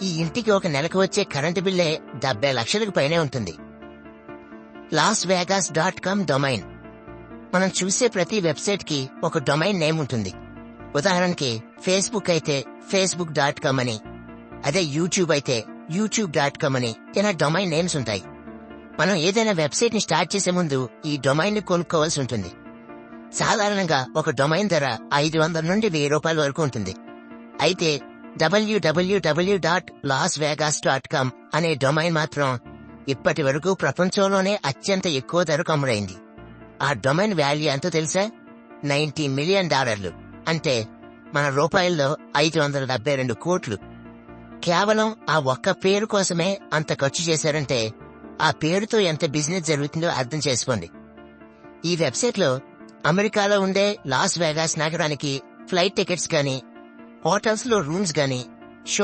ఈ ఇంటికి ఒక నెలకు వచ్చే కరెంటు బిల్లే 70 లక్షలకు పైనే ఉంటుంది. LasVegas.com domain. మనం చూసే ప్రతి వెబ్సైట్ కి ఒక డొమైన్ నేమ్ ఉంటుంది. ఉదాహరణకి ఫేస్బుక్ అయితే Facebook.com అని, అదే యూట్యూబ్ అయితే YouTube.com అని ఇలా డొమైన్ నేమ్స్ ఉంటాయి. మనం ఏదైనా వెబ్సైట్ ని స్టార్ట్ చేసే ముందు ఈ డొమైన్ ని కొనుక్కోవాల్సి ఉంటుంది. సాధారణంగా ఒక డొమైన్ ధర 500 నుండి 1000 రూపాయల వరకు ఉంటుంది. అయితే www.lasvegas.com అనే డొమైన్ మాత్రం ఇప్పటి వరకు ప్రపంచంలోనే అత్యంత ఎక్కువ ధరకు అమ్ముడైంది. ఆ డొమైన్ వాల్యూ ఎంతో తెలుసా? $90 మిలియన్. అంటే మన రూపాయల్లో 572 కోట్లు. కేవలం ఆ ఒక్క పేరు కోసమే అంత ఖర్చు చేశారంటే ఆ పేరుతో ఎంత బిజినెస్ జరుగుతుందో అర్థం చేసుకోండి. ఈ వెబ్సైట్ లో అమెరికాలో ఉండే లాస్ వేగాస్ నగరానికి ఫ్లైట్ టికెట్స్ గానీ, హోటల్స్ లో రూమ్స్ గానీ,